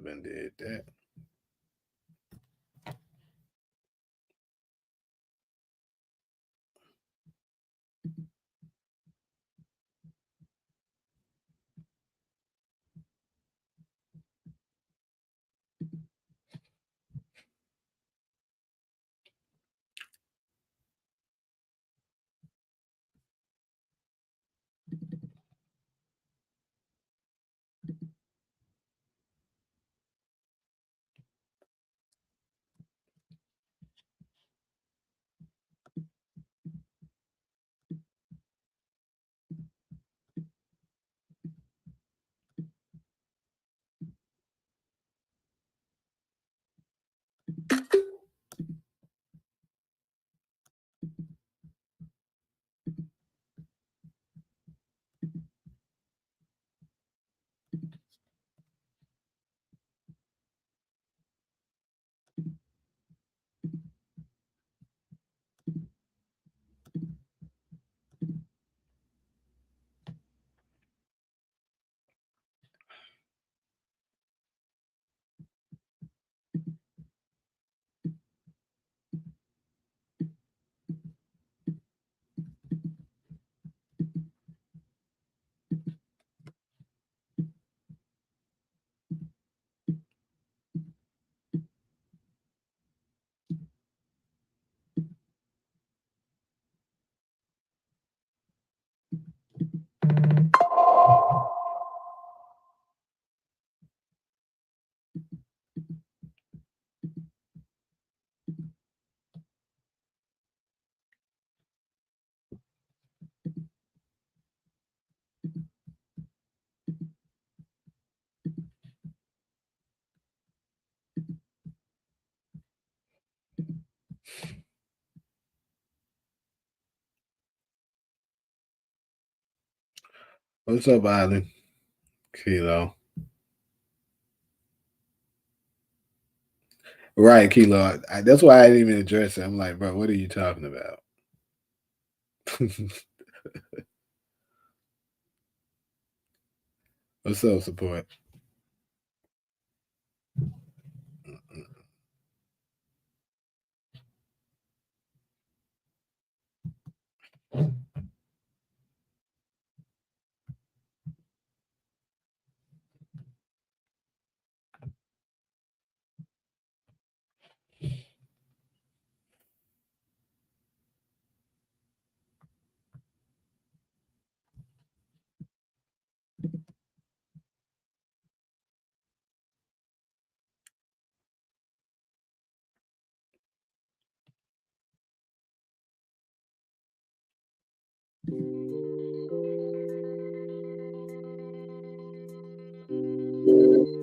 been did that. What's up, Island? Kilo. Right, Kilo. That's why I didn't even address it. I'm like, bro, what are you talking about? What's up, support?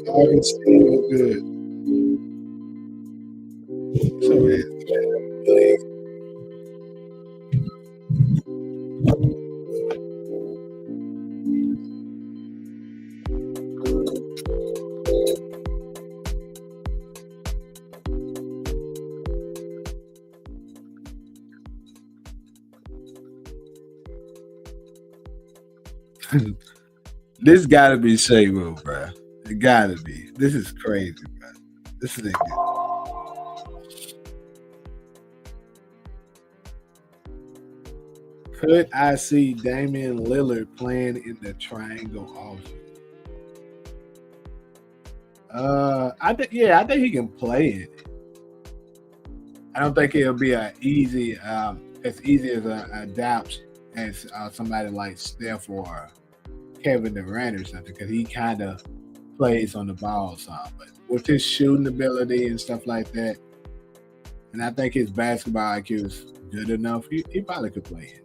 I can see you good. So it is. This gotta be Shea Rule, bro. It gotta be. This is crazy, bro. This is Could I see Damian Lillard playing in the triangle also? I think I think he can play it. I don't think it'll be as easy as a adapt as somebody like Steph or Kevin Durant or something because he kind of plays on the ball some. But with his shooting ability and stuff like that, and I think his basketball IQ is good enough, he probably could play it.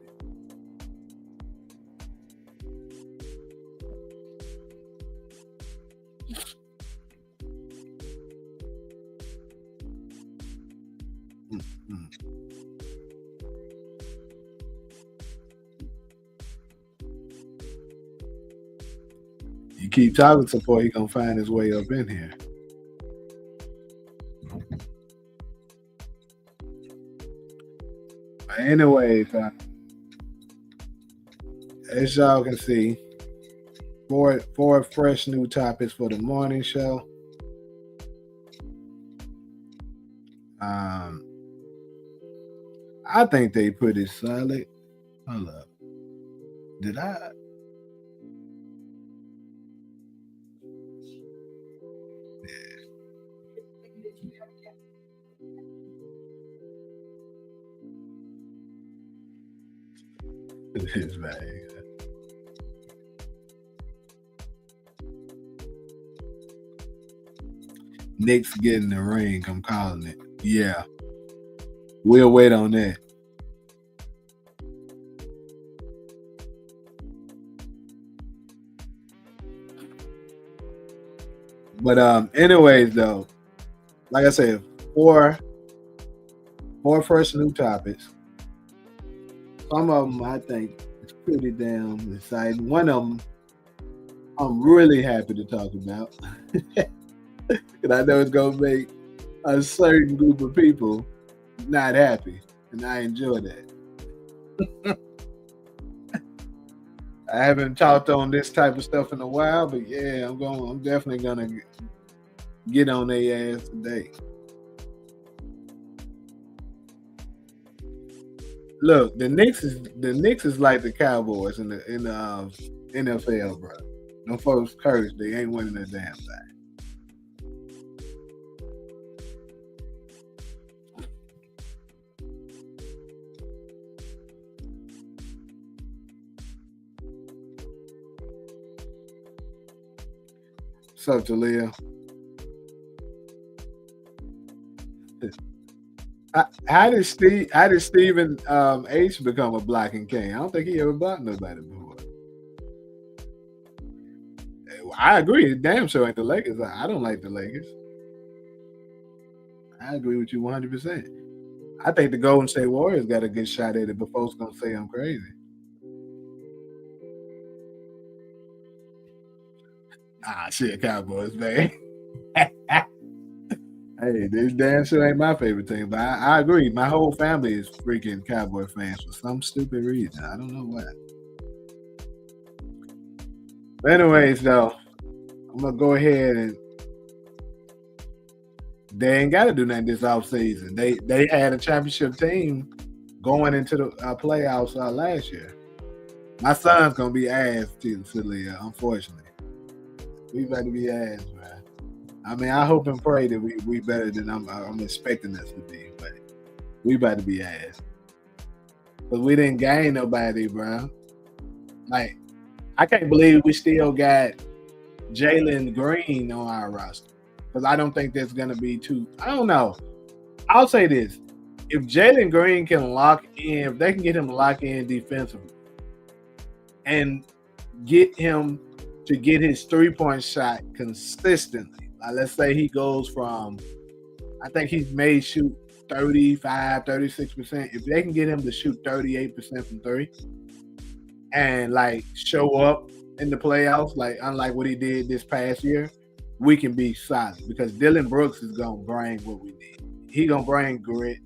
Mm-hmm. You keep talking support, he gonna find his way up in here. But anyways, as y'all can see, four fresh new topics for the morning show. Um, I think they pretty solid. Hold up. Did I? It's bad. Knicks getting the ring. I'm calling it. Yeah, we'll wait on that. But anyways, though, like I said, four fresh new topics. Some of them I think is pretty damn exciting. One of them I'm really happy to talk about, and I know it's gonna make a certain group of people not happy, and I enjoy that. I haven't talked on this type of stuff in a while, but yeah, I'm definitely gonna get on their ass today. Look, the Knicks is like the Cowboys in the NFL, bro. No folks curse, they ain't winning a damn thing. What's up, Talia? How did Stephen H become a blocking king? I don't think he ever blocked nobody before. I agree. Damn sure ain't the Lakers. I don't like the Lakers. I agree with you 100%. I think the Golden State Warriors got a good shot at it, but folks gonna say I'm crazy. Ah, shit, Cowboys, man. Hey, this damn sure ain't my favorite team, but I agree. My whole family is freaking Cowboy fans for some stupid reason. I don't know why. But anyways, though, I'm gonna go ahead and they ain't got to do nothing this offseason. They had a championship team going into the playoffs last year. My son's gonna be ass to Leah, unfortunately. We better be ass, man. I mean, I hope and pray that we better than I'm expecting us to be, but we better be ass. But we didn't gain nobody, bro. Like, I can't believe we still got Jalen Green on our roster. Because I don't think there's gonna be too. I don't know. I'll say this: if Jalen Green can lock in, if they can get him to lock in defensively, and get him to get his 3-point shot consistently. Like, let's say he goes from, I think he's made shoot 35, 36%. If they can get him to shoot 38% from three and like show up in the playoffs, like unlike what he did this past year, we can be solid because Dylan Brooks is gonna bring what we need. He gonna bring grit.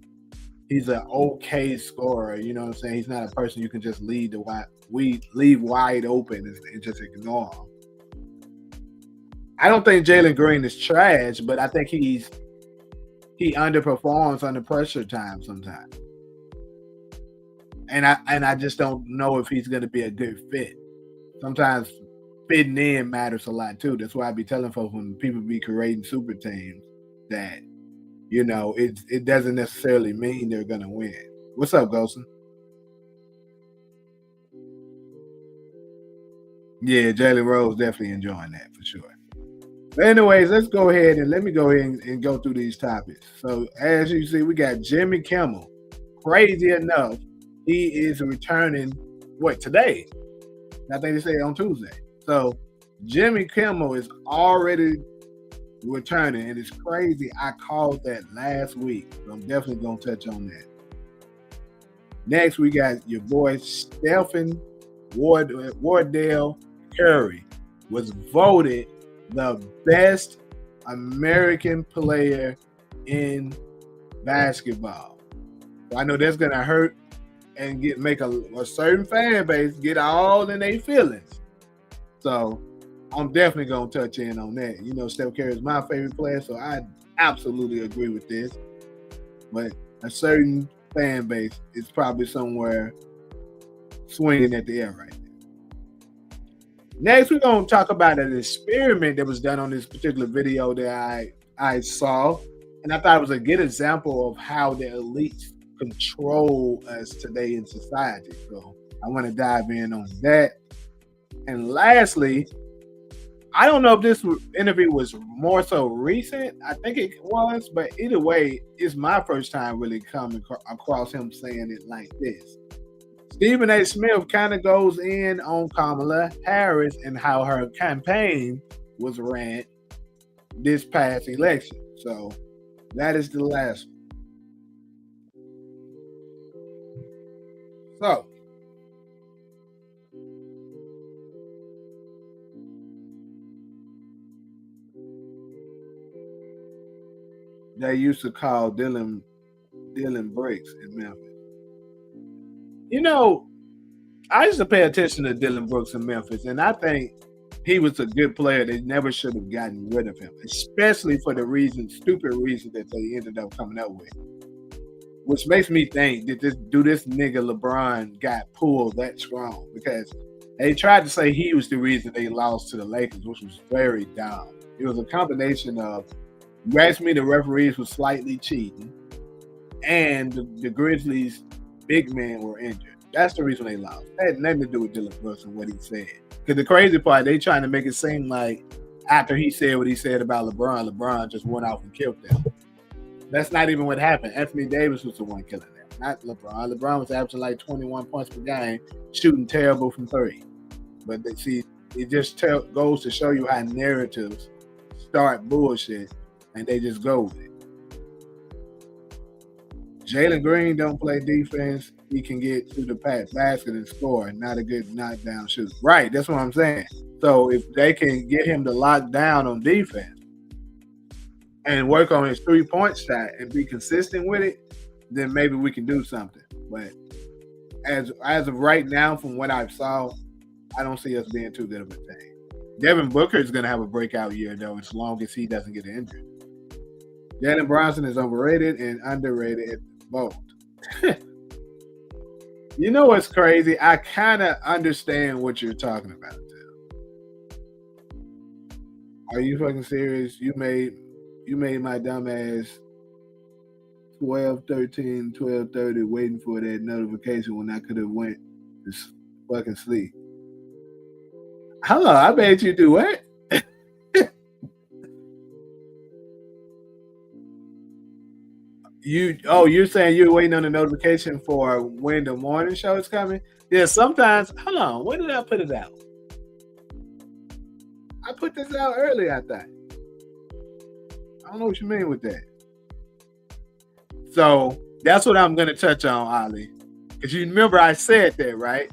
He's an okay scorer. You know what I'm saying? He's not a person you can just leave wide open and just ignore him. I don't think Jalen Green is trash, but I think he underperforms under pressure time sometimes. And I just don't know if he's gonna be a good fit. Sometimes fitting in matters a lot too. That's why I be telling folks when people be creating super teams that it doesn't necessarily mean they're gonna win. What's up, Golson? Yeah, Jalen Rose definitely enjoying that for sure. But anyways, let me go ahead and go through these topics. So as you see, we got Jimmy Kimmel. Crazy enough, he is returning today? I think they say on Tuesday. So Jimmy Kimmel is already returning, and it's crazy. I called that last week. So I'm definitely gonna touch on that. Next, we got your boy Stephen Wardell Curry was voted the best American player in basketball. So I know that's gonna hurt and make a certain fan base get all in their feelings. So I'm definitely gonna touch in on that. Steph Curry is my favorite player, so I absolutely agree with this. but a certain fan base is probably somewhere swinging at the air right now. Next, we're going to talk about an experiment that was done on this particular video that I saw, and I thought it was a good example of how the elites control us today in society. So I want to dive in on that. And lastly, I don't know if this interview was more so recent. I think it was, but either way, it's my first time really coming across him saying it like this. Stephen A. Smith kind of goes in on Kamala Harris and how her campaign was ran this past election. So that is the last one. So they used to call Dylan Brooks in Memphis. You know, I used to pay attention to Dylan Brooks in Memphis, and I think he was a good player. They never should have gotten rid of him, especially for the stupid reason that they ended up coming up with. Which makes me think that this nigga LeBron got pulled that strong, because they tried to say he was the reason they lost to the Lakers, which was very dumb. It was a combination of, you asked me, the referees were slightly cheating, and the Grizzlies' big men were injured. That's the reason they lost. It had nothing to do with Dylan Brooks and what he said. Because the crazy part, they trying to make it seem like after he said what he said about LeBron just went off and killed them. That's not even what happened. Anthony Davis was the one killing them, not LeBron. LeBron was averaging like 21 points per game, shooting terrible from three. But see, it just goes to show you how narratives start bullshit and they just go with it. Jalen Green don't play defense. He can get to the basket and score. Not a good knockdown shooter. Right, that's what I'm saying. So if they can get him to lock down on defense and work on his 3-point shot and be consistent with it, then maybe we can do something. But as of right now, from what I saw, I don't see us being too good of a thing. Devin Booker is going to have a breakout year, though, as long as he doesn't get injured. Jalen Brunson is overrated and underrated at both. You know what's crazy? I kind of understand what you're talking about, too. Are you fucking serious? You made my dumb ass 12:30 waiting for that notification when I could have went to fucking sleep. Hello, I made you do what? You're saying you're waiting on the notification for when the morning show is coming? Yeah, sometimes. Hold on, when did I put it out? I put this out early, I thought. I don't know what you mean with that. So that's what I'm gonna touch on, Ali. Because you remember I said that, right?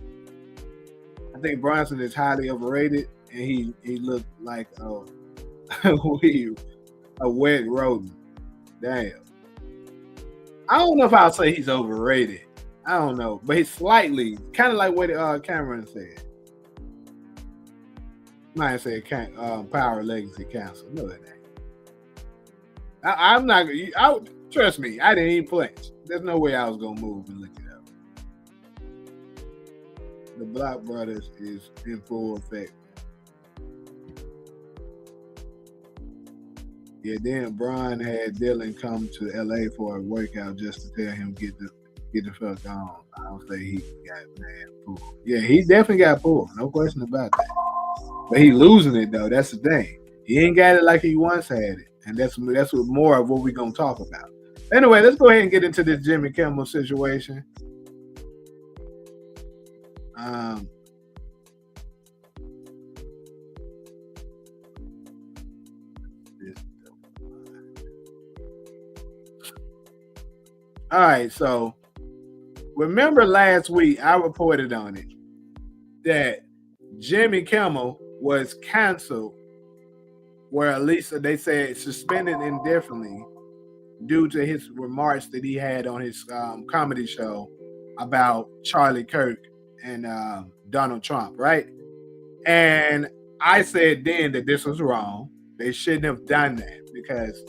I think Bronson is highly overrated, and he looked like a wet rodent. Damn. I don't know if I'll say he's overrated. I don't know, but he's slightly, kind of like what Cameron said. Might say Power Legacy Council. No, it ain't. I'm not. Trust me. I didn't even flinch. There's no way I was gonna move and look it up. The Block Brothers is in full effect. Yeah, then Brian had Dylan come to LA for a workout just to tell him get the fuck on. I don't say he got mad pulled. Yeah, he definitely got pulled. No question about that. But he losing it though. That's the thing. He ain't got it like he once had it, and that's what more of what we're gonna talk about. Anyway, let's go ahead and get into this Jimmy Kimmel situation. All right, so remember last week I reported on it that Jimmy Kimmel was canceled, where at least they said suspended indefinitely due to his remarks that he had on his comedy show about Charlie Kirk and Donald Trump, right? And I said then that this was wrong. They shouldn't have done that because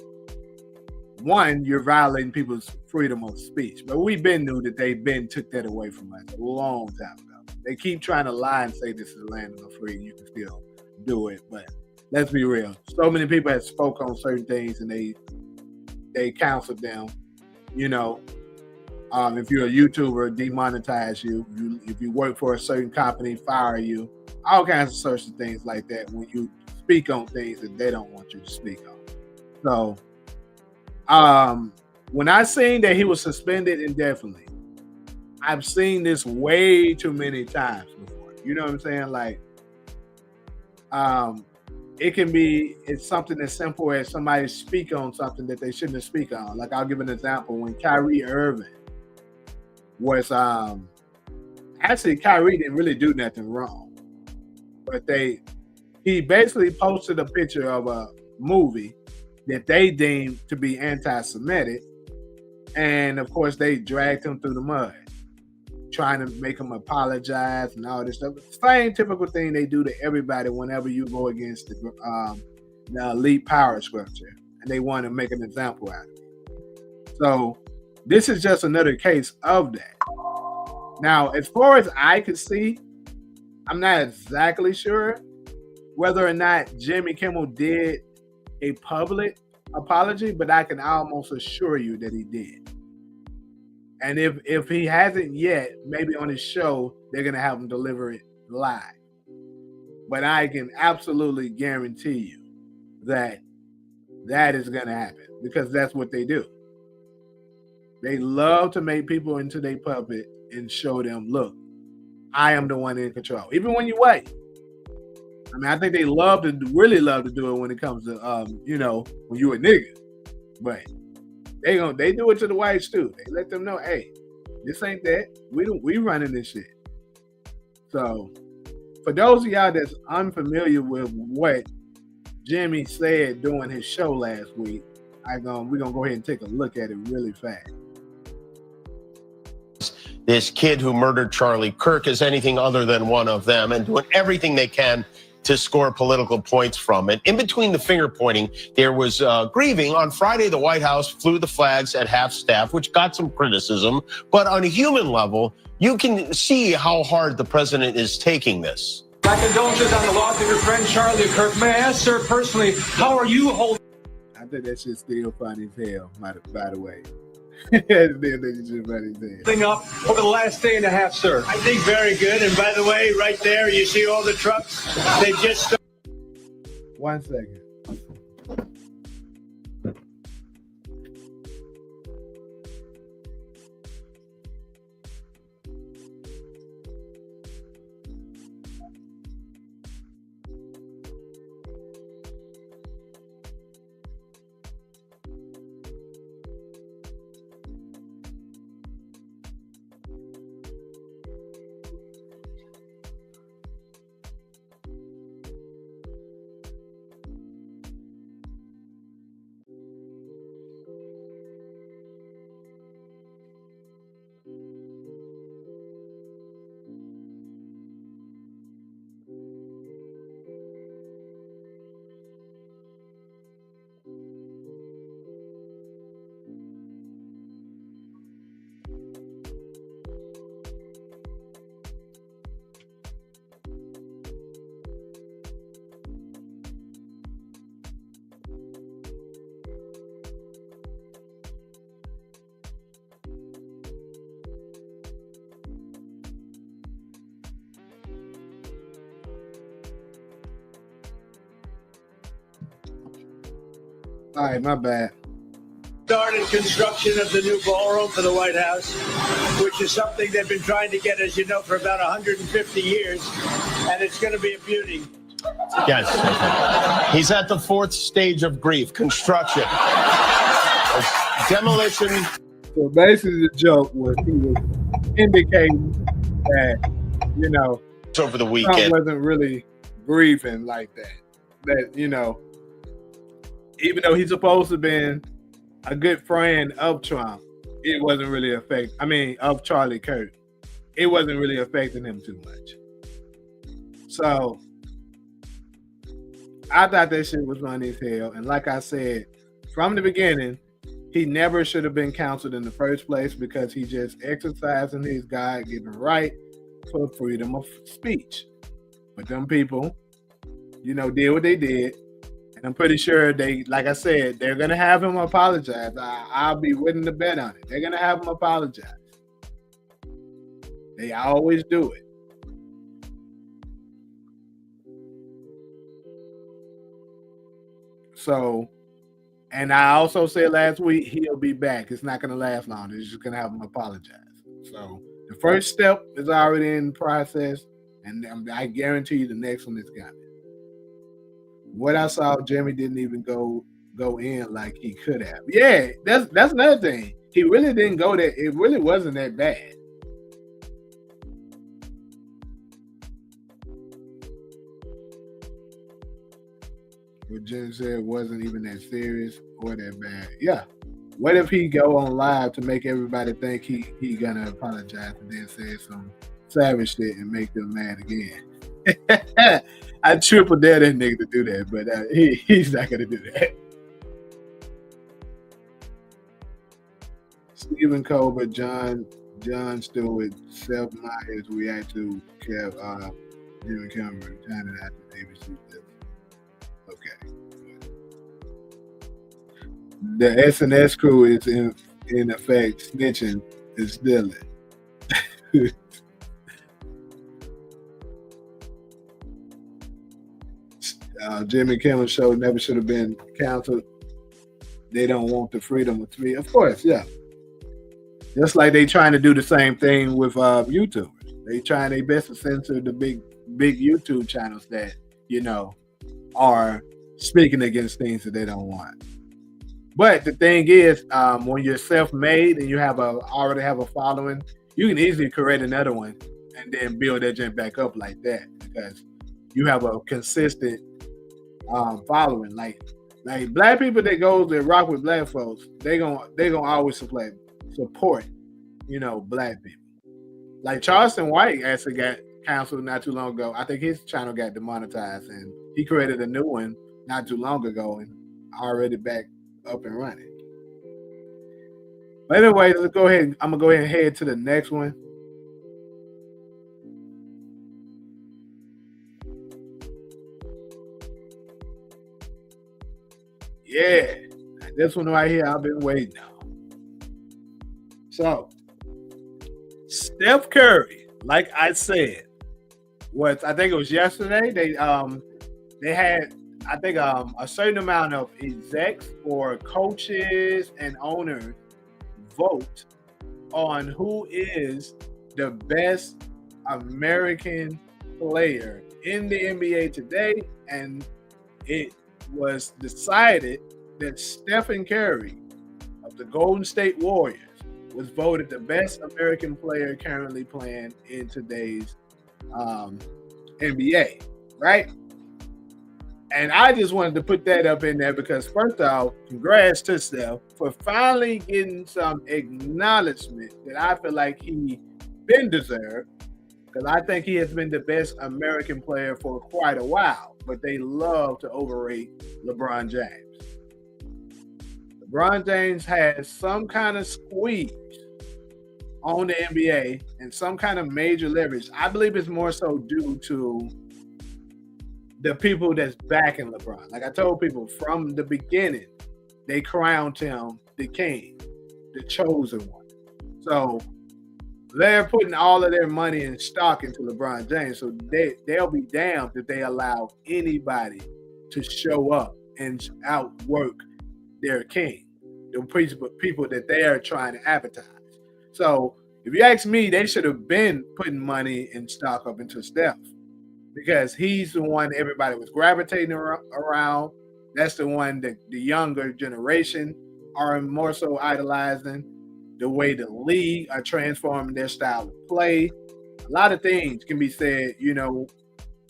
one, you're violating people's freedom of speech. But we've been knew that they've been took that away from us a long time ago. They keep trying to lie and say this is the land of the free and you can still do it. But let's be real. So many people have spoke on certain things and they counseled them. You know, if you're a YouTuber, demonetize you. If you work for a certain company, fire you. All kinds of sorts of things like that when you speak on things that they don't want you to speak on. So when I seen that he was suspended indefinitely, I've seen this way too many times before. You know what I'm saying? Like, it's something as simple as somebody speak on something that they shouldn't have speak on. Like, I'll give an example. When Kyrie Irving was actually Kyrie didn't really do nothing wrong, but he basically posted a picture of a movie that they deemed to be anti-Semitic, and of course they dragged him through the mud, trying to make him apologize and all this stuff. It's the same typical thing they do to everybody whenever you go against the elite power structure, and they want to make an example out of it. So this is just another case of that. Now, as far as I could see, I'm not exactly sure whether or not Jimmy Kimmel did a public apology, but I can almost assure you that he did. And if he hasn't yet, maybe on his show, they're going to have him deliver it live. But I can absolutely guarantee you that is going to happen, because that's what they do. They love to make people into their puppet and show them, look, I am the one in control. Even when you wait. I mean, I think they really love to do it when it comes to, when you a nigga. But they do it to the whites too. They let them know, hey, this ain't that. We running this shit. So, for those of y'all that's unfamiliar with what Jimmy said during his show last week, we're gonna go ahead and take a look at it really fast. This kid who murdered Charlie Kirk is anything other than one of them, and doing everything they can to score political points from it. In between the finger pointing, there was grieving. On Friday, the White House flew the flags at half-staff, which got some criticism. But on a human level, you can see how hard the president is taking this. My condolences on the loss of your friend Charlie Kirk. May I ask, sir, personally, how are you holding? I think that shit's still funny as hell, by the way. Up over the last day and a half, sir? I think very good. And by the way, right there, you see all the trucks? They just... 1 second. All right, my bad. Started construction of the new ballroom for the White House, which is something they've been trying to get, as you know, for about 150 years, and it's going to be a beauty. Yes. He's at the fourth stage of grief, construction. Demolition. So basically the joke was he was indicating that, over the weekend, Trump wasn't really grieving like that. That, even though he's supposed to have been a good friend of Trump, it wasn't really of Charlie Kirk. It wasn't really affecting him too much. So I thought that shit was funny as hell. And like I said, from the beginning, He never should have been counseled in the first place because he just exercising his God-given right for freedom of speech. But them people, did what they did. And I'm pretty sure they, like I said, they're going to have him apologize. I'll be willing to bet on it. They're going to have him apologize. They always do it. So, and I also said last week, he'll be back. It's not going to last long. They're just going to have him apologize. So the first step is already in process. And I guarantee you the next one is coming. What I saw, Jimmy didn't even go in like he could have. Yeah, that's another thing. He really didn't go there. It really wasn't that bad. What Jim said wasn't even that serious or that bad. Yeah. What if he go on live to make everybody think he gonna apologize and then say some savage shit and make them mad again? I triple dare that nigga to do that, but he's not gonna do that. Stephen Colbert, John Stewart, Seth Meyers react to Jimmy Kimmel returning after ABC. Okay. The SNS crew is in effect snitching and stealing. Jimmy Kimmel show never should have been canceled. They don't want the freedom of speech. Of course, yeah. Just like they trying to do the same thing with YouTubers. They trying their best to censor the big YouTube channels that, are speaking against things that they don't want. But the thing is, when you're self-made and you already have a following, you can easily create another one and then build that jump back up like that because you have a consistent following. Like black people that rock with black folks, they gonna always support, black people. Like Charleston White actually got canceled not too long ago. I think his channel got demonetized and he created a new one not too long ago and already back up and running. But anyway, let's go ahead. I'm gonna go ahead and head to the next one. Yeah, this one right here I've been waiting on. So, Steph Curry, like I said, I think it was yesterday. They had a certain amount of execs or coaches and owners vote on who is the best American player in the NBA today, and it was decided that Stephen Curry of the Golden State Warriors was voted the best American player currently playing in today's NBA, right? And I just wanted to put that up in there because first off, congrats to Steph for finally getting some acknowledgement that I feel like he been deserved, because I think he has been the best American player for quite a while, but they love to overrate LeBron James. LeBron James has some kind of squeeze on the NBA and some kind of major leverage. I believe it's more so due to the people that's backing LeBron. Like I told people from the beginning, they crowned him the king, the chosen one. So they're putting all of their money and stock into LeBron James. So they'll be damned if they allow anybody to show up and outwork their king, the people that they are trying to advertise. So if you ask me, they should have been putting money and stock up into Steph, because he's the one everybody was gravitating around. That's the one that the younger generation are more so idolizing. The way the league are transforming their style of play. A lot of things can be said,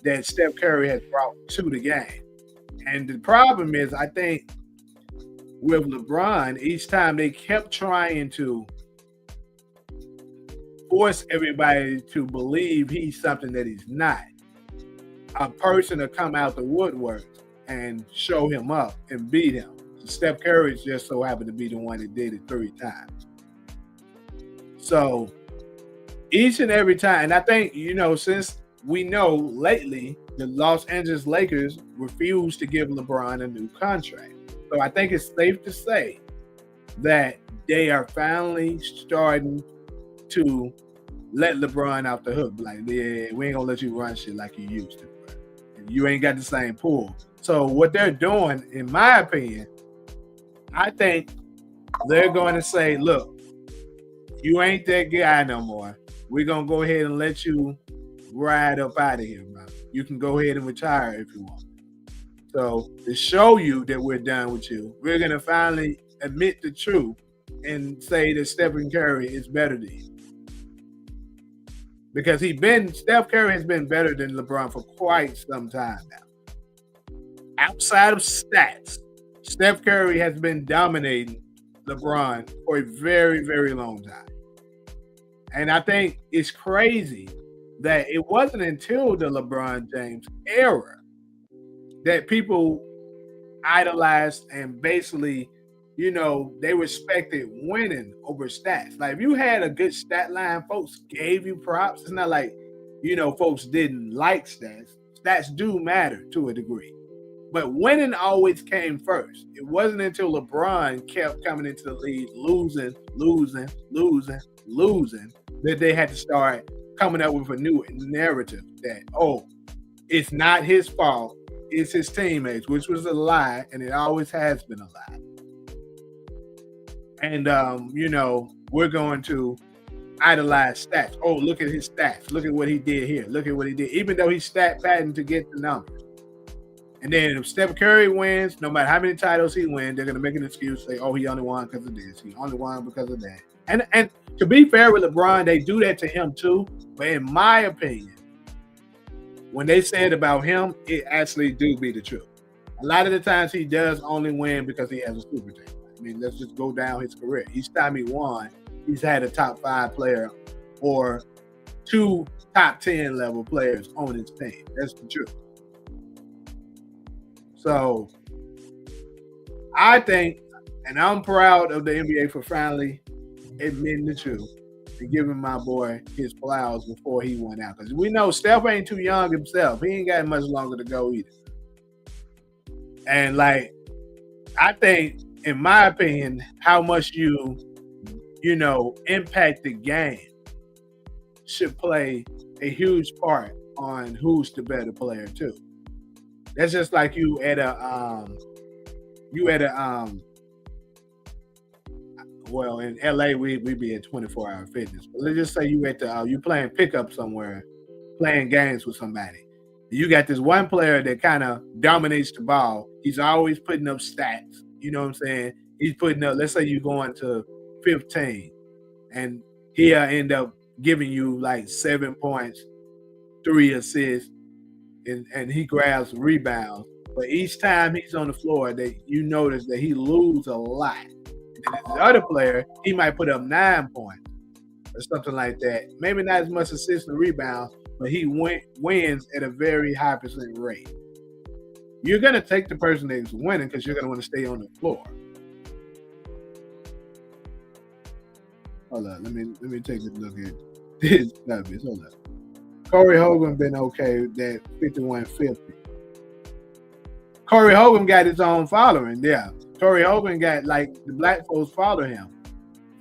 that Steph Curry has brought to the game. And the problem is, I think, with LeBron, each time they kept trying to force everybody to believe he's something that he's not. A person to come out the woodwork and show him up and beat him. Steph Curry just so happened to be the one that did it 3 times. So each and every time, and I think, since we know lately the Los Angeles Lakers refused to give LeBron a new contract. So I think it's safe to say that they are finally starting to let LeBron out the hook. Like, yeah, we ain't gonna let you run shit like you used to. You ain't got the same pull. So what they're doing, in my opinion, I think they're going to say, look, you ain't that guy no more. We're going to go ahead and let you ride up out of here, bro. You can go ahead and retire if you want. So to show you that we're done with you, we're going to finally admit the truth and say that Stephen Curry is better than you. Because Steph Curry has been better than LeBron for quite some time now. Outside of stats, Steph Curry has been dominating LeBron for a very, very long time. And I think it's crazy that it wasn't until the LeBron James era that people idolized and basically, they respected winning over stats. Like, if you had a good stat line, folks gave you props. It's not like, folks didn't like stats. Stats do matter to a degree. But winning always came first. It wasn't until LeBron kept coming into the league, losing, that they had to start coming up with a new narrative that, it's not his fault, it's his teammates, which was a lie, and it always has been a lie. And, we're going to idolize stats. Oh, look at his stats. Look at what he did here. Look at what he did. Even though he's stat padding to get the numbers. And then if Steph Curry wins, no matter how many titles he wins, they're going to make an excuse, say, he only won because of this. He only won because of that. And to be fair with LeBron, they do that to him too. But in my opinion, when they say it about him, it actually do be the truth. A lot of the times he does only win because he has a super team. I mean, let's just go down his career. Each time he won, he's had a top 5 player or 2 top 10 level players on his team. That's the truth. So I think, and I'm proud of the NBA for finally admitting the truth and giving my boy his flowers before he went out. Because we know Steph ain't too young himself. He ain't got much longer to go either. And I think, in my opinion, how much you impact the game should play a huge part on who's the better player too. That's just like you at a well, in LA we be at 24-hour fitness. But let's just say you at the you playing pickup somewhere, playing games with somebody. You got this one player that kind of dominates the ball. He's always putting up stats. You know what I'm saying? He's putting up, let's say you're going to 15 and he'll end up giving you like 7 points, 3 assists, and he grabs rebounds. But each time he's on the floor, you notice that he loses a lot. And then the other player, he might put up 9 points or something like that. Maybe not as much assists and rebounds, but he wins at a very high percent rate. You're going to take the person that's winning because you're going to want to stay on the floor. Hold up, let me take a look at this numbers. Hold up. Corey Hogan been okay with that 5150. Corey Hogan got his own following, yeah. Corey Hogan got, the black folks follow him.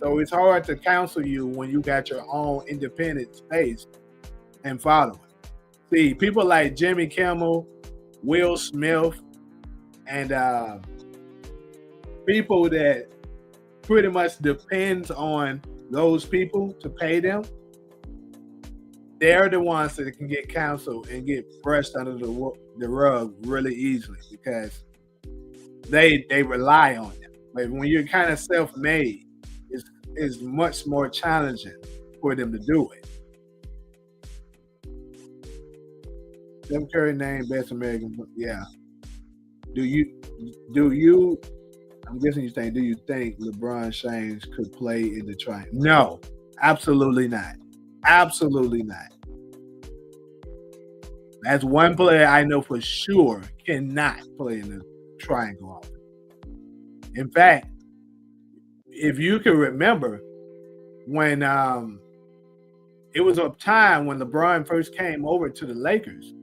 So it's hard to counsel you when you got your own independent space and following. See, people like Jimmy Kimmel, Will Smith, and people that pretty much depends on those people to pay them, they're the ones that can get canceled and get brushed under the rug really easily because they rely on them. But when you're kind of self-made, it's much more challenging for them to do it. Steph Curry named Best American, yeah. Do you? I'm guessing you think. Do you think LeBron James could play in the triangle? No, absolutely not. Absolutely not. That's one player I know for sure cannot play in the triangle offense. In fact, if you can remember when it was a time when LeBron first came over to the Lakers,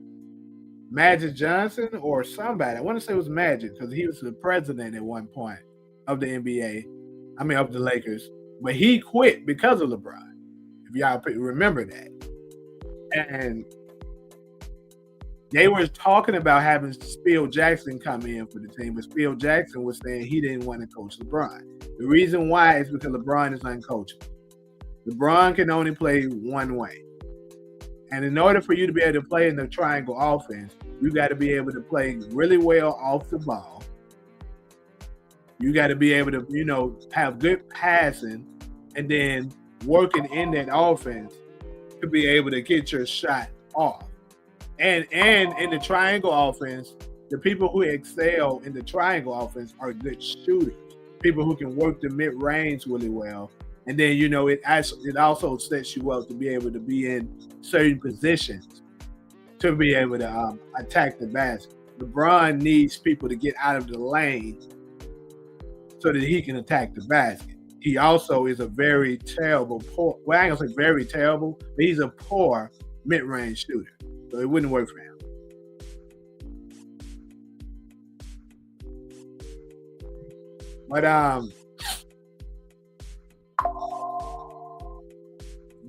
Magic Johnson or somebody, I want to say it was Magic because he was the president at one point of the NBA, of the Lakers, but he quit because of LeBron, if y'all remember that. And they were talking about having Phil Jackson come in for the team, but Phil Jackson was saying he didn't want to coach LeBron. The reason why is because LeBron is uncoachable. LeBron can only play one way. And in order for you to be able to play in the triangle offense, you got to be able to play really well off the ball. You got to be able to, have good passing and then working in that offense to be able to get your shot off. And in the triangle offense, the people who excel in the triangle offense are good shooters. People who can work the mid-range really well. And then, it also sets you up to be able to be in certain positions to be able to attack the basket. LeBron needs people to get out of the lane so that he can attack the basket. He also is a very terrible, I ain't gonna say very terrible, but he's a poor mid-range shooter. So it wouldn't work for him. But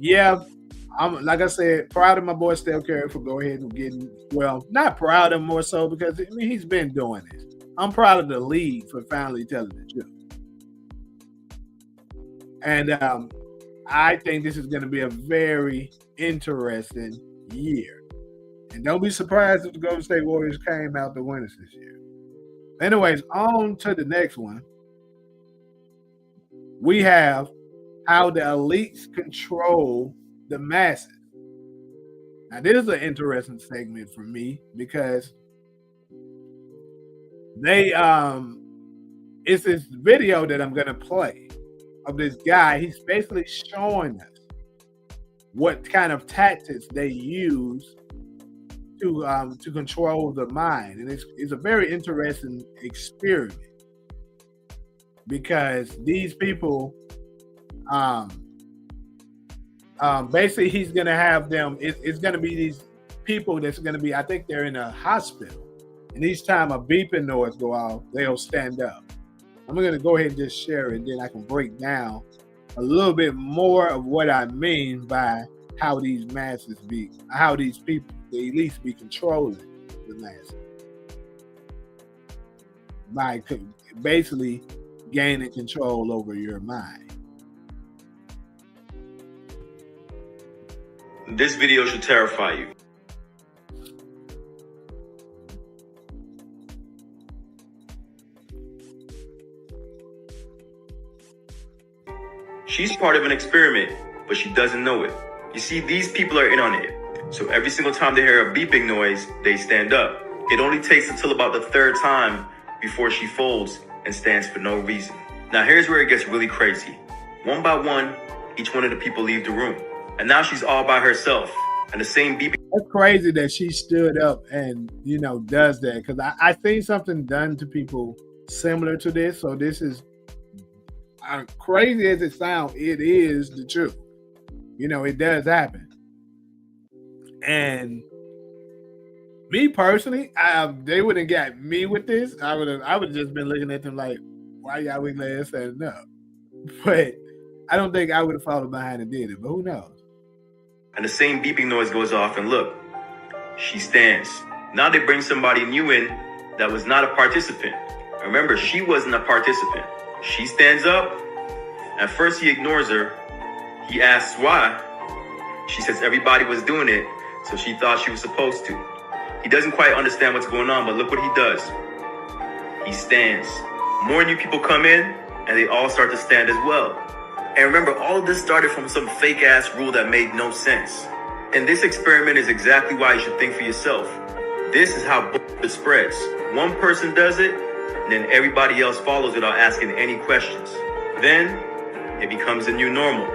yeah, I'm, like I said, proud of my boy Steph Curry for going ahead and getting, not proud of him more so because he's been doing this. I'm proud of the league for finally telling the truth. And I think this is going to be a very interesting year. And don't be surprised if the Golden State Warriors came out the winners this year. Anyways, on to the next one. We have how the elites control the masses. Now, this is an interesting segment for me because it's this video that I'm going to play of this guy. He's basically showing us what kind of tactics they use to control the mind. And it's a very interesting experiment because these people, basically he's going to have them, it's going to be these people that's going to be, I think they're in a hospital. And each time a beeping noise go off, they'll stand up. I'm going to go ahead and just share it, and then I can break down a little bit more of what I mean by how these people, the elites, be controlling the masses by basically gaining control over your mind. This video should terrify you. She's part of an experiment, but she doesn't know it. You see, these people are in on it. So every single time they hear a beeping noise, they stand up. It only takes until about the third time before she folds and stands for no reason. Now here's where it gets really crazy. One by one, each one of the people leave the room. And now she's all by herself. And the same beeping. It's crazy that she stood up and, does that. Because I seen something done to people similar to this. So this is, crazy as it sounds, it is the truth. It does happen. And me personally, they wouldn't got me with this. I would just been looking at them like, why y'all weak last standing up? But I don't think I would have followed behind and did it. But who knows? And the same beeping noise goes off, and look, she stands. Now they bring somebody new in that was not a participant. Remember, she wasn't a participant. She stands up. At first, he ignores her. He asks why. She says everybody was doing it, so she thought she was supposed to. He doesn't quite understand what's going on, but look what he does. He stands. More new people come in, and they all start to stand as well. And remember, all of this started from some fake-ass rule that made no sense. And this experiment is exactly why you should think for yourself. This is how bullshit spreads. One person does it, and then everybody else follows without asking any questions. Then, it becomes a new normal.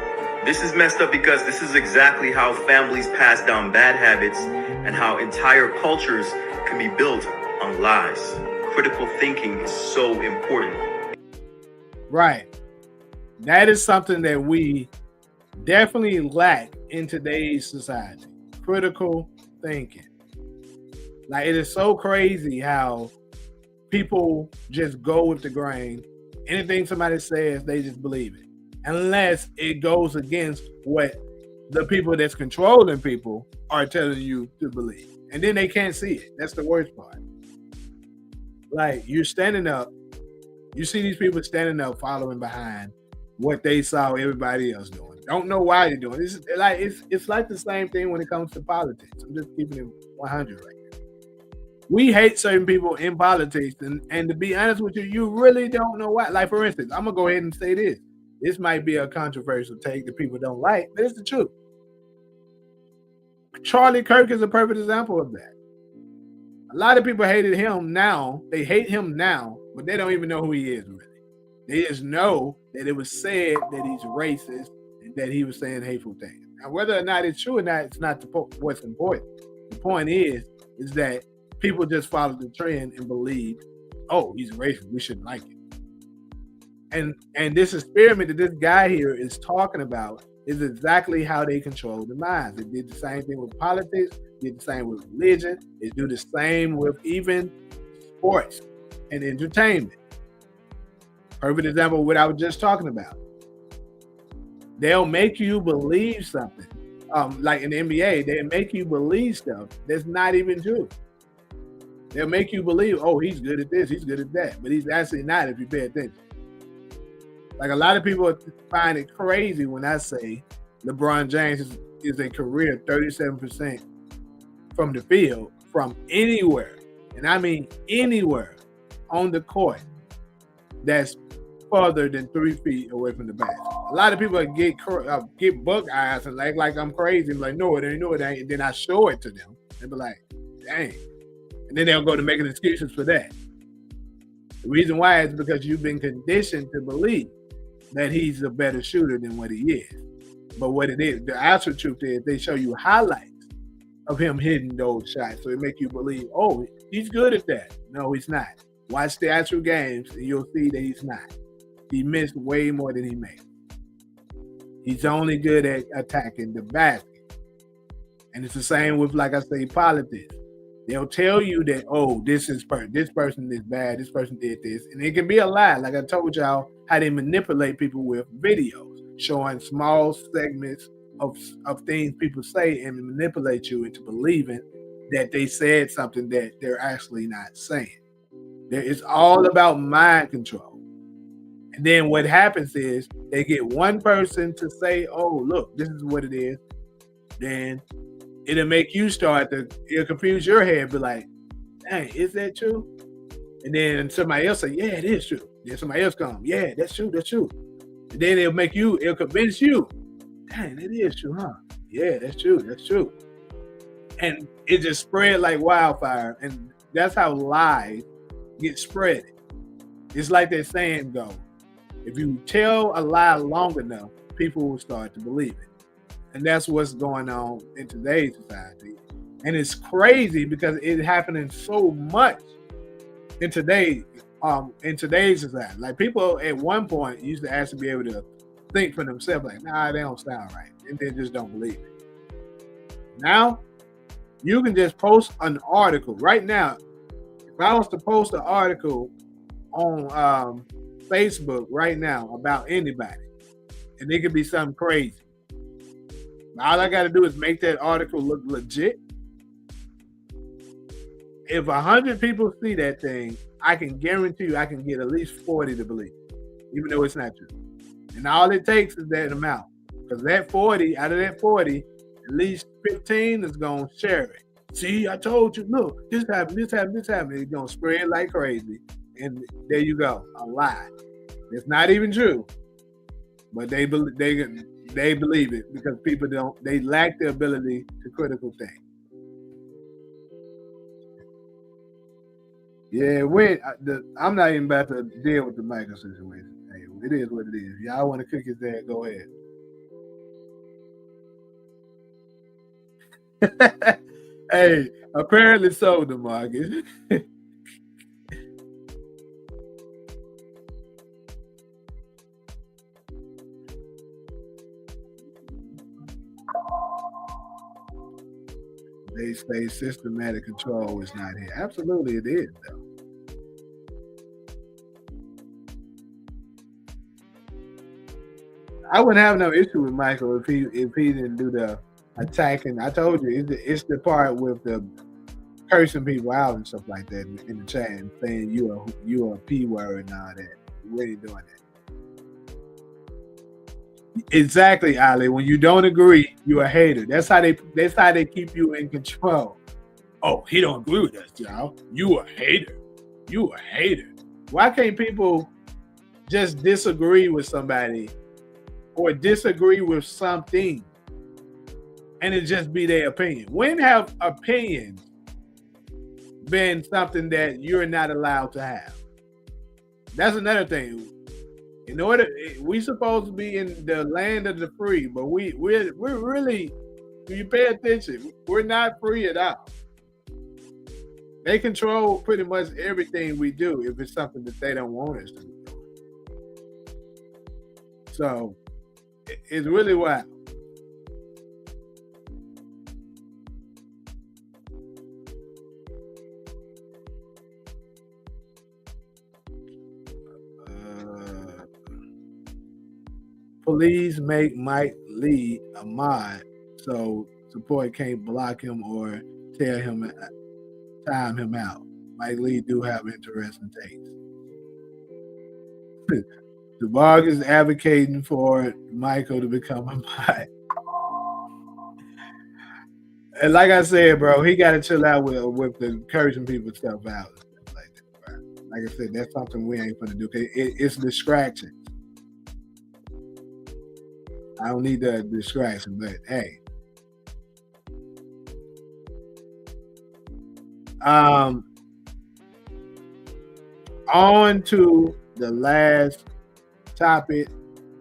This is messed up because this is exactly how families pass down bad habits and how entire cultures can be built on lies. Critical thinking is so important. Right. That is something that we definitely lack in today's society. Critical thinking. Like, it is so crazy how people just go with the grain. Anything somebody says, they just believe it. Unless it goes against what the people that's controlling people are telling you to believe. And then they can't see it. That's the worst part. Like, you're standing up, you see these people standing up following behind what they saw everybody else doing. Don't know why they're doing it. It's like the same thing when it comes to politics. I'm just keeping it 100 right now. We hate certain people in politics, and to be honest with you, you really don't know why. Like, for instance, I'm gonna go ahead and say this. This might be a controversial take that people don't like, but it's the truth. Charlie Kirk is a perfect example of that. A lot of people hated him now. They hate him now, but they don't even know who he is really. They just know that it was said that he's racist and that he was saying hateful things. Now, whether or not it's true or not, it's not what's important. The point is that people just followed the trend and believed, oh, he's racist, we shouldn't like him. And this experiment that this guy here is talking about is exactly how they control the minds. They did the same thing with politics, did the same with religion, they do the same with even sports and entertainment. Perfect example of what I was just talking about. They'll make you believe something. Like in the NBA, they'll make you believe stuff that's not even true. They'll make you believe, oh, he's good at this, he's good at that, but he's actually not if you pay attention. Like, a lot of people find it crazy when I say LeBron James is a career 37% from the field from anywhere, and I mean anywhere on the court that's farther than 3 feet away from the basket. A lot of people get bug eyes and like I'm crazy. I'm like, no, it ain't, no, it ain't. And then I show it to them and be like, dang. And then they'll go to making excuses for that. The reason why is because you've been conditioned to believe that he's a better shooter than what he is. But what it is, the actual truth is, they show you highlights of him hitting those shots. So it make you believe, oh, he's good at that. No, he's not. Watch the actual games and you'll see that he's not. He missed way more than he made. He's only good at attacking the basket. And it's the same with, like I say, politics. They'll tell you that, oh, this person is bad, this person did this. And it can be a lie. Like I told y'all, how they manipulate people with videos, showing small segments of things people say and manipulate you into believing that they said something that they're actually not saying. It's all about mind control. And then what happens is they get one person to say, oh, look, this is what it is. Then it'll make you it'll confuse your head, be like, dang, is that true? And then somebody else say, yeah, it is true. Then somebody else come, yeah, that's true. And then it'll convince you, dang, it is true, huh? Yeah, that's true. And it just spread like wildfire. And that's how lies get spread. It's like that saying goes, if you tell a lie long enough, people will start to believe it. And that's what's going on in today's society. And it's crazy because it's happening so much in today's society. Like, people at one point used to actually be able to think for themselves, like, nah, they don't sound right. And they just don't believe it. Now, you can just post an article right now. If I was to post an article on Facebook right now about anybody, and it could be something crazy. All I got to do is make that article look legit. If 100 people see that thing, I can guarantee you I can get at least 40 to believe it, even though it's not true. And all it takes is that amount. Because out of that 40, at least 15 is going to share it. See, I told you, look, this happened. It's going to spread like crazy. And there you go, a lie. It's not even true. But they believe it because people they lack the ability to critical think. Yeah, I'm not even about to deal with the Michael situation. Hey, it is what it is. Y'all want to cook his dad, go ahead. Hey, apparently so, DeMarcus. Hey, 100 people see that thing. I can guarantee you I can get at least 40 to believe it, even though it's not true. And all it takes is that amount. Because that 40, out of that 40, at least 15 is going to share it. See, I told you, look, this happened. It's happening. It's going to spread like crazy. And there you go, a lie. It's not even true. But they believe it because people they lack the ability to critical think. Yeah, apparently so, DeMarcus. They say systematic control is not here. Absolutely, it is, though. I wouldn't have no issue with Michael if he didn't do the attacking. I told you it's the part with the cursing people out and stuff like that in the chat and saying you a P word and all that. We ain't doing that. Exactly, Ali. When you don't agree, you're a hater. That's how they keep you in control. Oh, he don't agree with us, y'all. You a hater. You a hater. Why can't people just disagree with somebody or disagree with something and it just be their opinion? When have opinions been something that you're not allowed to have? That's another thing. In order, we supposed to be in the land of the free, but we're really, if you pay attention, we're not free at all. They control pretty much everything we do if it's something that they don't want us to do. So it's really wild. Please make Mike Lee a mod so support can't block him or time him out. Mike Lee do have interesting takes. The Barg is advocating for Michael to become a mod. And like I said, bro, he got to chill out with the encouraging people stuff out and stuff like that, bro. Like I said, that's something we ain't gonna do. It's distraction. I don't need the distraction, but hey. On to the last topic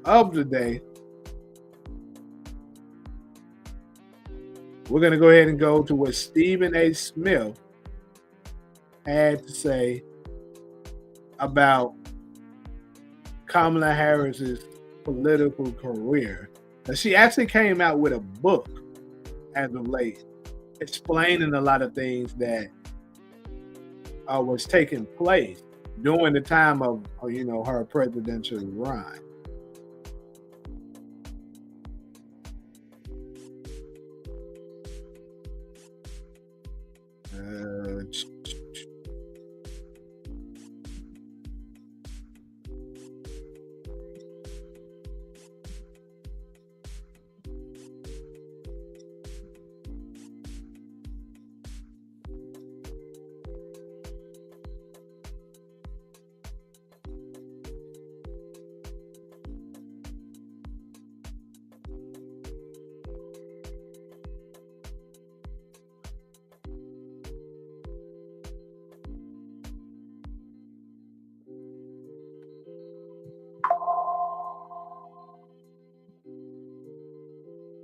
of the day. We're going to go ahead and go to what Stephen A. Smith had to say about Kamala Harris's political career. Now, she actually came out with a book as of late explaining a lot of things that was taking place during the time of her presidential run.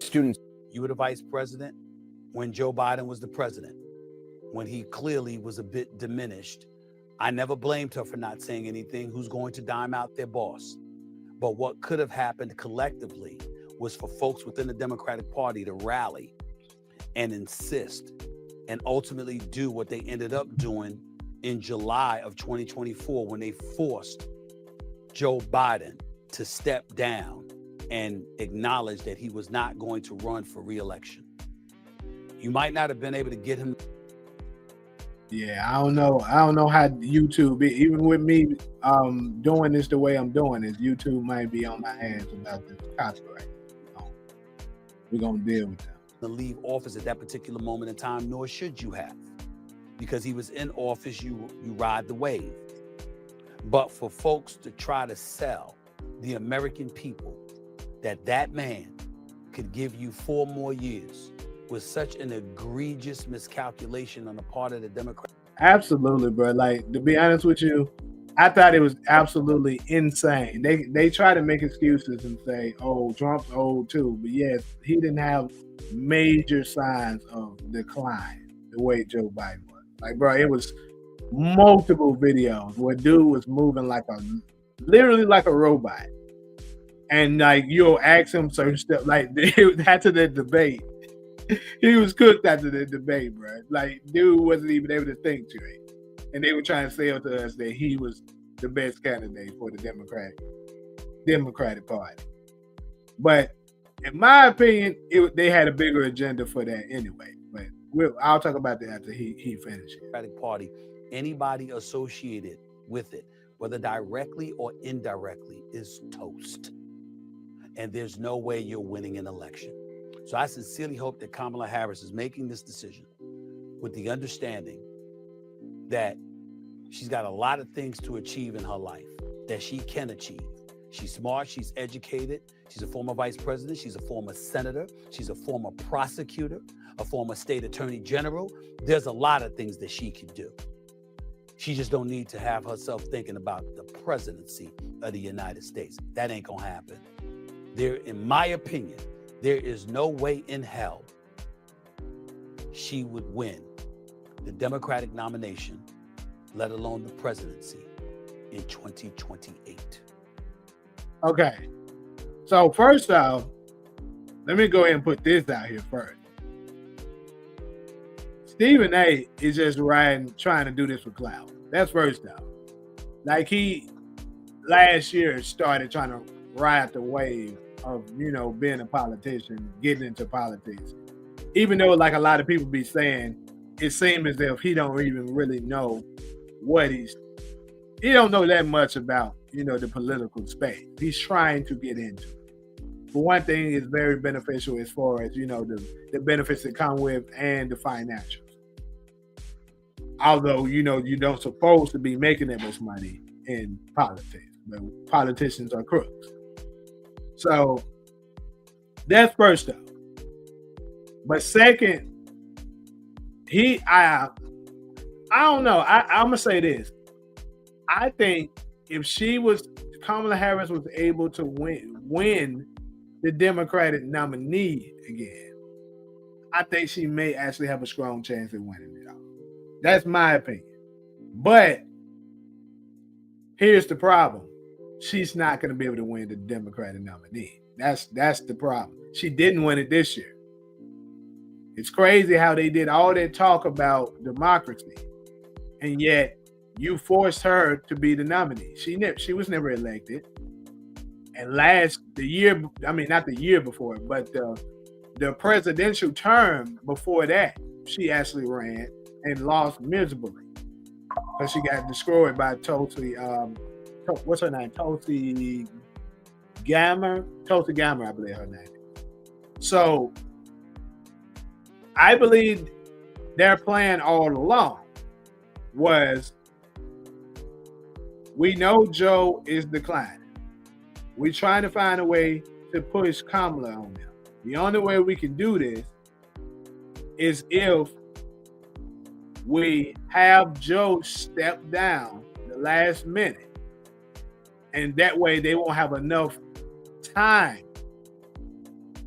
Students, you were the vice president when Joe Biden was the president, when he clearly was a bit diminished. I never blamed her for not saying anything. Who's going to dime out their boss? But what could have happened collectively was for folks within the Democratic Party to rally and insist and ultimately do what they ended up doing in July of 2024 when they forced Joe Biden to step down and acknowledge that he was not going to run for re-election. You might not have been able to get him. Yeah, I don't know how YouTube, even with me doing this the way I'm doing it, YouTube might be on my hands about this copyright. We're gonna deal with that. To leave office at that particular moment in time, nor should you have, because he was in office. You ride the wave. But for folks to try to sell the American people that man could give you 4 more years was such an egregious miscalculation on the part of the Democrats. Absolutely, bro. Like, to be honest with you, I thought it was absolutely insane. They try to make excuses and say, oh, Trump's old too. But yes, he didn't have major signs of decline the way Joe Biden was. Like, bro, it was multiple videos where dude was moving literally like a robot. And like, you'll ask him certain stuff, like after the debate, he was cooked after the debate, bro. Like, dude wasn't even able to think straight. And they were trying to sell to us that he was the best candidate for the Democratic Party. But in my opinion, they had a bigger agenda for that anyway. But I'll talk about that after he finishes. Democratic Party, anybody associated with it, whether directly or indirectly, is toast. And there's no way you're winning an election. So I sincerely hope that Kamala Harris is making this decision with the understanding that she's got a lot of things to achieve in her life that she can achieve. She's smart, she's educated, she's a former vice president, she's a former senator, she's a former prosecutor, a former state attorney general. There's a lot of things that she can do. She just don't need to have herself thinking about the presidency of the United States. That ain't gonna happen. There, in my opinion, there is no way in hell she would win the Democratic nomination, let alone the presidency, in 2028. Okay. So first off, let me go ahead and put this out here first. Stephen A is just trying to do this for clout. That's first off. Like, he last year started trying to ride the wave of, being a politician, getting into politics. Even though, like, a lot of people be saying, it seems as if he don't even really know he don't know that much about, the political space. He's trying to get into it. For one thing, it's very beneficial as far as, the benefits that come with and the financials. Although, you don't supposed to be making that much money in politics. But politicians are crooks. So that's first off. But second, I don't know. I'm gonna say this. I think if Kamala Harris was able to win the Democratic nominee again, I think she may actually have a strong chance at winning it all. That's my opinion. But here's the problem. She's not going to be able to win the Democratic nominee. That's the problem. She didn't win it this year. It's crazy how they did all that talk about democracy, and yet you forced her to be the nominee. She was never elected. And not the year before, but the presidential term before that, she actually ran and lost miserably because she got destroyed by Tulsi. What's her name? Tulsi Gabbard. Tulsi Gabbard, I believe her name. So I believe their plan all along was, we know Joe is declining. We're trying to find a way to push Kamala on them. The only way we can do this is if we have Joe step down the last minute. And that way they won't have enough time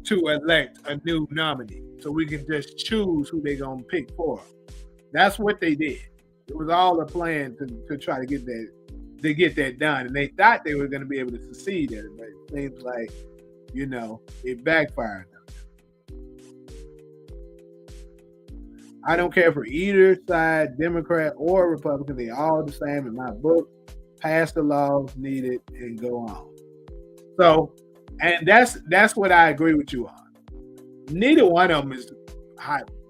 to elect a new nominee. So we can just choose who they're going to pick for. That's what they did. It was all a plan to try to get that done. And they thought they were going to be able to succeed at it. But it seems like, it backfired. I don't care for either side, Democrat or Republican. They're all the same in my book. Pass the laws needed and go on. So, and that's what I agree with you on. Neither one of them is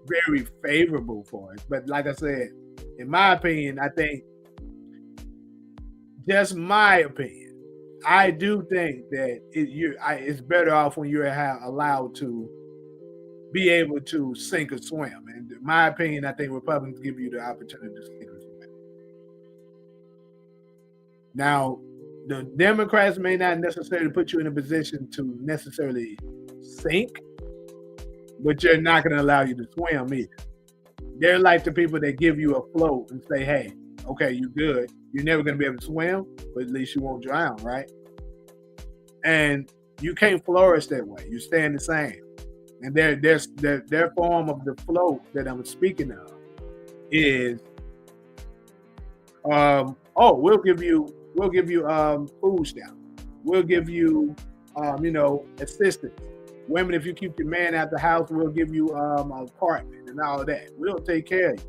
very favorable for us. But like I said, in my opinion, I think, just my opinion, I do think that it's better off when you're allowed to be able to sink or swim. And in my opinion, I think Republicans give you the opportunity to sink or swim. Now, the Democrats may not necessarily put you in a position to necessarily sink, but they're not going to allow you to swim either. They're like the people that give you a float and say, hey, okay, you're good. You're never going to be able to swim, but at least you won't drown, right? And you can't flourish that way. You're staying the same. And their form of the float that I'm speaking of is, we'll give you food stamps. We'll give you, assistance. women, if you keep your man out the house, we'll give you an apartment and all of that. We'll take care of you.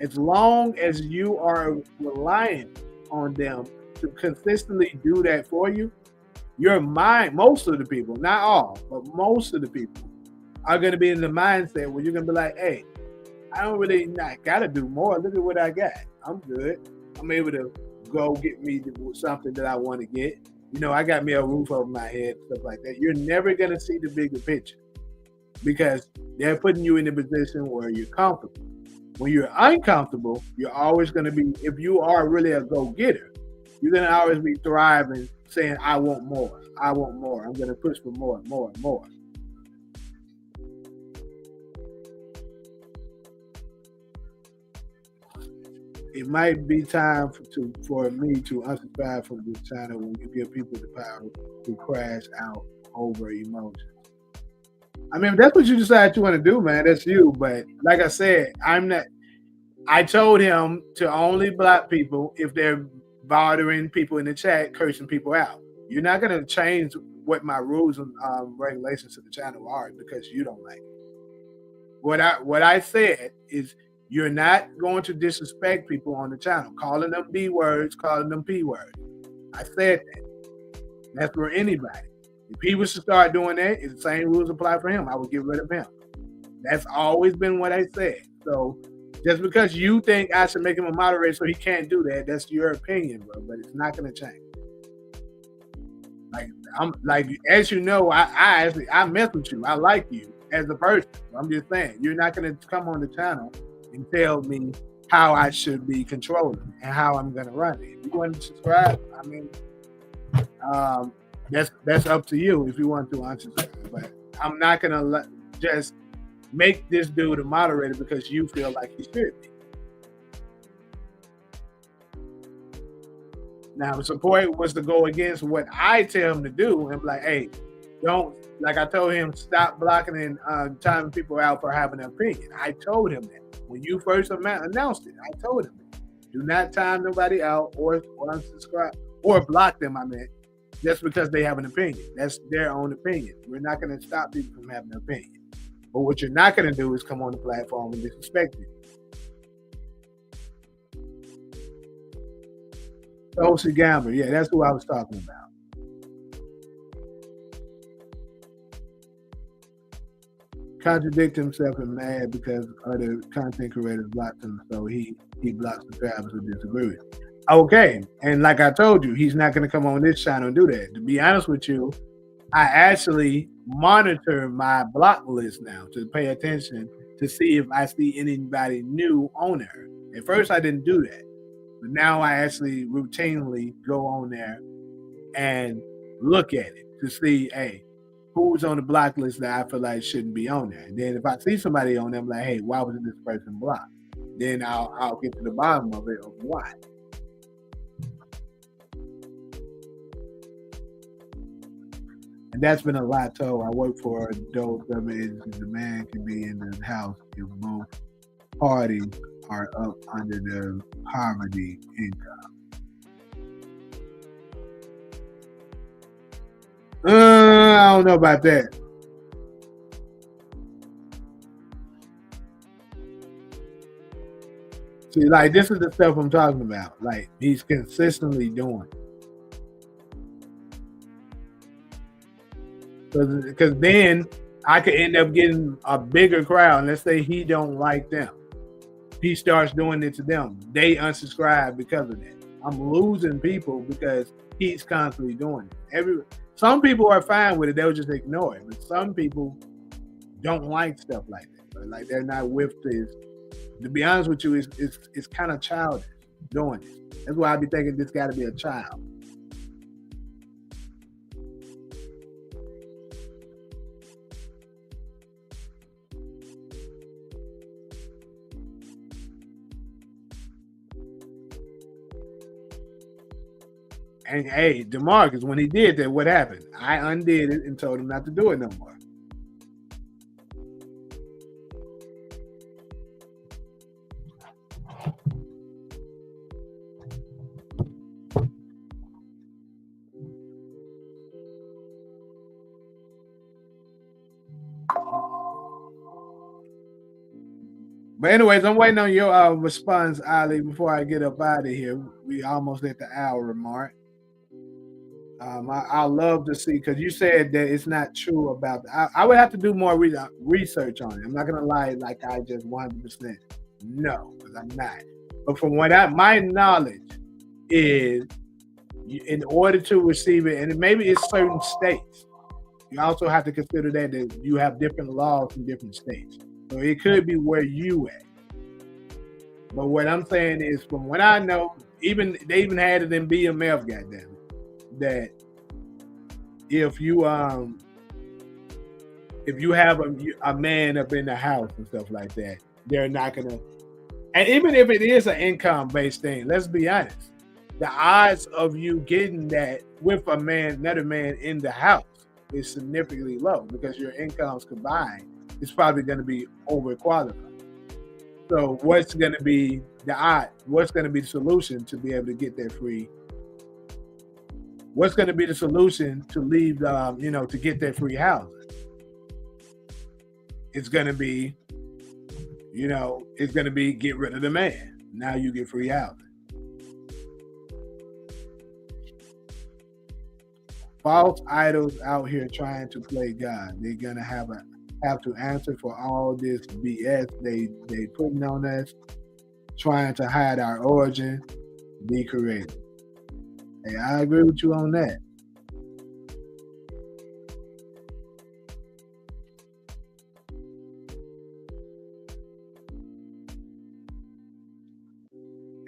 As long as you are reliant on them to consistently do that for you, your mind, most of the people, not all, but most of the people are going to be in the mindset where you're going to be like, hey, I don't really not got to do more. Look at what I got. I'm good. I'm able to go get me something that I want to get. You know, I got me a roof over my head, stuff like that. You're never going to see the bigger picture because they're putting you in a position where you're comfortable. When you're uncomfortable, you're always going to be, if you are really a go-getter, you're going to always be thriving, saying, I want more. I want more. I'm going to push for more, more, more. It might be time for me to unsubscribe from this channel when you give people the power to crash out over emotions. I mean, if that's what you decide you want to do, man, that's you. But like I said, I told him to only block people if they're bothering people in the chat, cursing people out. You're not going to change what my rules and regulations to the channel are because you don't like it. What I said is you're not going to disrespect people on the channel, calling them B words, calling them P words. I said that. That's for anybody. If he was to start doing that, the same rules apply for him. I would get rid of him. That's always been what I said. So just because you think I should make him a moderator so he can't do that, that's your opinion, bro. But it's not going to change. As you know, I mess with you. I like you as a person. I'm just saying, you're not going to come on the channel and tell me how I should be controlling and how I'm going to run it. If you want to subscribe, I mean, that's up to you if you want to unsubscribe. But I'm not going to just make this dude a moderator because you feel like he should be. Now, the support was to go against what I tell him to do and be like, hey, don't, like I told him, stop blocking and timing people out for having an opinion. I told him that. When you first announced it, I told him that. Do not time nobody out or unsubscribe or block them, I meant, just because they have an opinion. That's their own opinion. We're not going to stop people from having an opinion. But what you're not going to do is come on the platform and disrespect me. Tulsi Gambler, yeah, that's who I was talking about. Contradict himself and mad because other content creators blocked him, so he blocks subscribers who disagree with him. Okay, and like I told you, he's not going to come on this channel and do that. To be honest with you, I actually monitor my block list now to pay attention to see if I see anybody new on there. At first, I didn't do that, but now I actually routinely go on there and look at it to see, hey, who's on the block list that I feel like shouldn't be on there. And then if I see somebody on there, I'm like, hey, why was this person blocked? Then I'll get to the bottom of it of why. And that's been a lot told. I work for adult government agencies. The man can be in the house if both parties are up under the poverty income. I don't know about that. See, like, this is the stuff I'm talking about. Like, he's consistently doing. Because then I could end up getting a bigger crowd. Let's say he don't like them. He starts doing it to them. They unsubscribe because of that. I'm losing people because he's constantly doing it. Some people are fine with it. They'll just ignore it. But some people don't like stuff like that. Like, they're not with this. To be honest with you, it's kind of childish doing it. That's why I be thinking this got to be a child. And hey, DeMarcus, when he did that, what happened? I undid it and told him not to do it no more. But anyways, I'm waiting on your response, Ali, before I get up out of here. We almost at the hour mark. I love to see, because you said that it's not true about. I would have to do more research on it. I'm not gonna lie, like I just 100% no, because I'm not. But from what my knowledge is, in order to receive it, and maybe it's certain states, you also have to consider that you have different laws in different states. So it could be where you at. But what I'm saying is, from what I know, they even had it in BMF, goddamn it, that if you have a man up in the house and stuff like that, they're not gonna. And even if it is an income-based thing, let's be honest, the odds of you getting that with another man in the house is significantly low, because your incomes combined is probably going to be overqualified. So what's going to be the odd? What's going to be the solution to be able to get that free? What's going to be the solution to leave, to get that free housing? It's going to be, get rid of the man. Now you get free housing. False idols out here trying to play God. They're going to have to answer for all this BS they putting on us, trying to hide our origin. Be creative. Hey, I agree with you on that.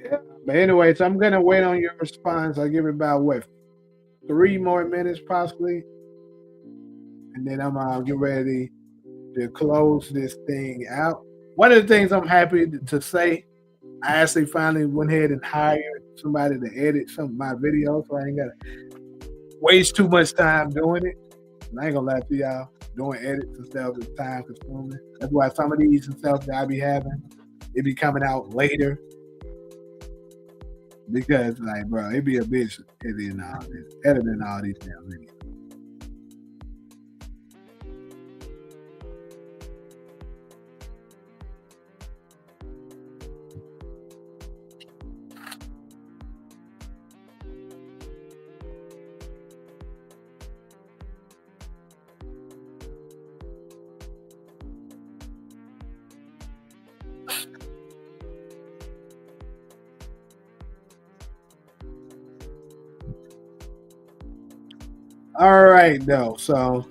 Yeah. But anyway, so I'm gonna wait on your response. I'll give it about 3 more minutes possibly, and then I'm gonna get ready to close this thing out. One of the things I'm happy to say, I actually finally went ahead and hired somebody to edit some of my videos, so I ain't gotta waste too much time doing it. And I ain't gonna lie to y'all, doing edits and stuff is time consuming. That's why some of these and stuff that I be having, it be coming out later. Because, like, bro, it be a bitch editing all these damn videos. All right, though. So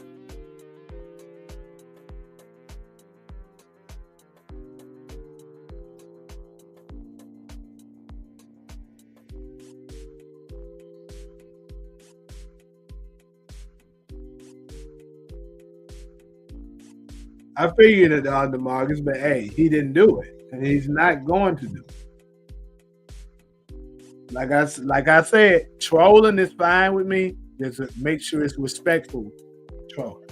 I figured it on DeMarcus, but hey, he didn't do it, and he's not going to do it. Like I said, trolling is fine with me. Just make sure it's respectful trolling.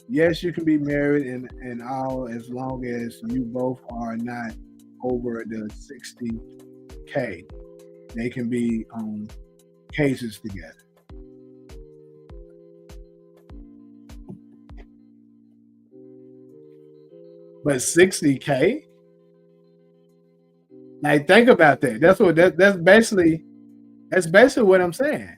Yes, you can be married and all, as long as you both are not over the 60K. They can be on cases together. But 60K? Like, think about that. That's basically what I'm saying.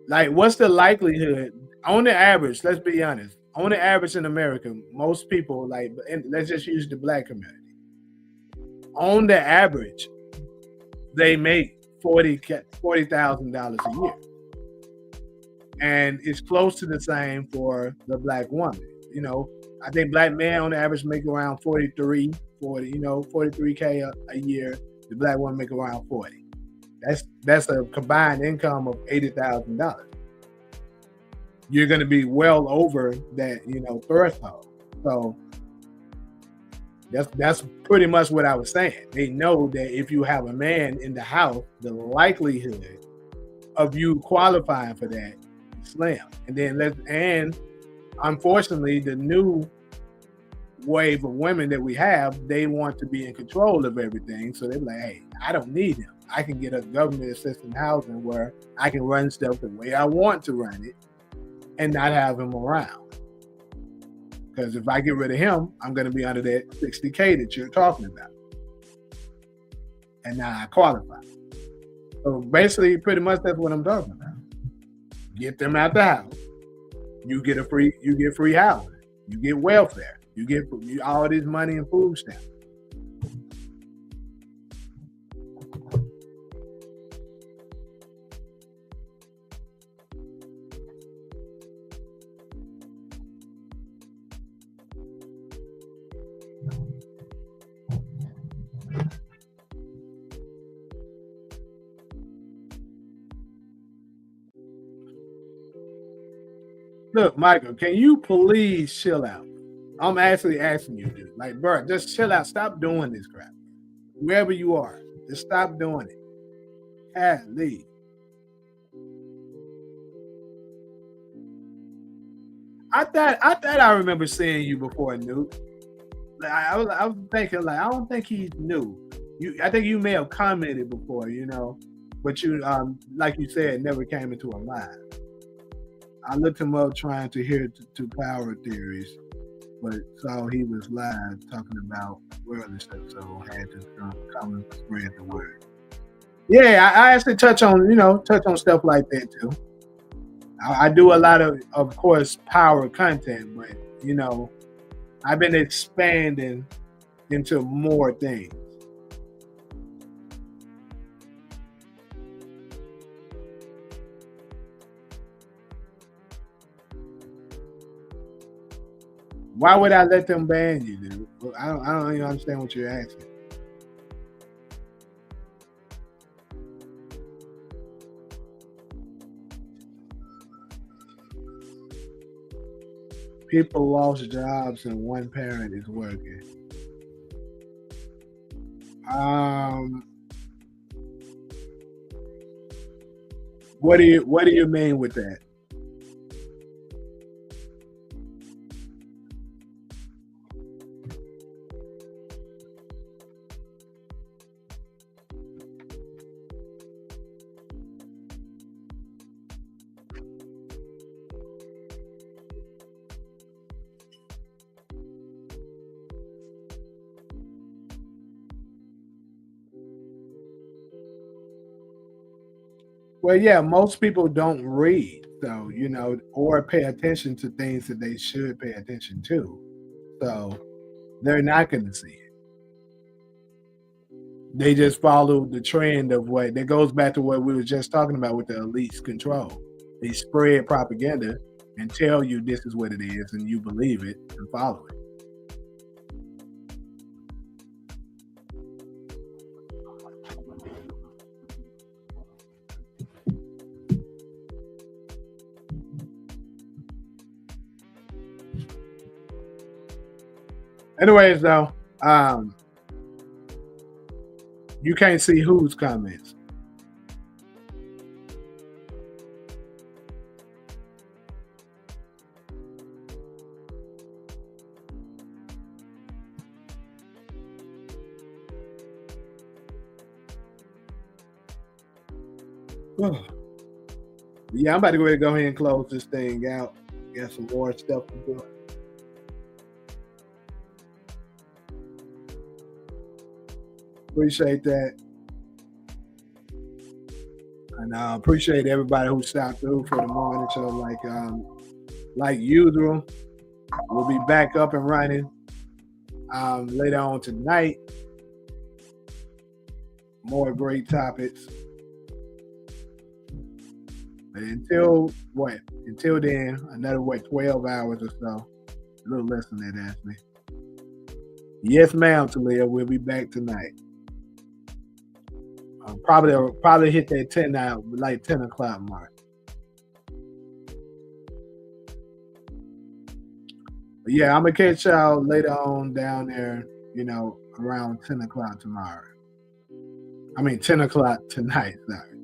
Like, what's the likelihood on the average? Let's be honest. On the average in America, most people, let's just use the black community. On the average, they make $40,000 a year, and it's close to the same for the black woman. I think black men on the average make around 43K a year. The black woman make around 40. That's a combined income of $80,000. You're going to be well over that, threshold. So that's pretty much what I was saying. They know that if you have a man in the house, the likelihood of you qualifying for that is slim. And unfortunately, the new wave of women that we have, they want to be in control of everything. So they're like, hey, I don't need him. I can get a government assisted housing where I can run stuff the way I want to run it and not have him around. Because if I get rid of him, I'm going to be under that 60K that you're talking about. And now I qualify. So basically, pretty much that's what I'm talking about. Get them out the house. You get free housing. You get welfare. You get all this money and food stamps. Look, Michael, can you please chill out? I'm actually asking you, dude. Like, bro, just chill out. Stop doing this crap. Wherever you are, just stop doing it. Leave. I thought I remember seeing you before, Newt. Like, I was thinking, like, I don't think he's new. I think you may have commented before, but you, like you said, never came into a live. I looked him up trying to hear to power theories, but saw he was live talking about worldly stuff, so I had to come and spread the word. Yeah, I actually touch on stuff like that too. I do a lot of course, power content, but I've been expanding into more things. Why would I let them ban you, dude? I don't even understand what you're asking. People lost jobs and one parent is working. What do you mean with that? Well, yeah, most people don't read, so or pay attention to things that they should pay attention to. So they're not going to see it. They just follow the trend of that goes back to what we were just talking about with the elites control. They spread propaganda and tell you this is what it is, and you believe it and follow it. Anyways, though, you can't see whose comments. Yeah, I'm about to go ahead and close this thing out. Got some more stuff to do. Appreciate that. And I appreciate everybody who stopped through for the morning show. Like usual, we'll be back up and running later on tonight. More great topics. But until then, another 12 hours or so. A little less than that, Ashley. Yes, ma'am, Talia. We'll be back tonight. Probably hit that 10 o'clock mark. But yeah, I'm gonna catch y'all later on down there, around 10 o'clock tomorrow. 10 o'clock tonight, sorry.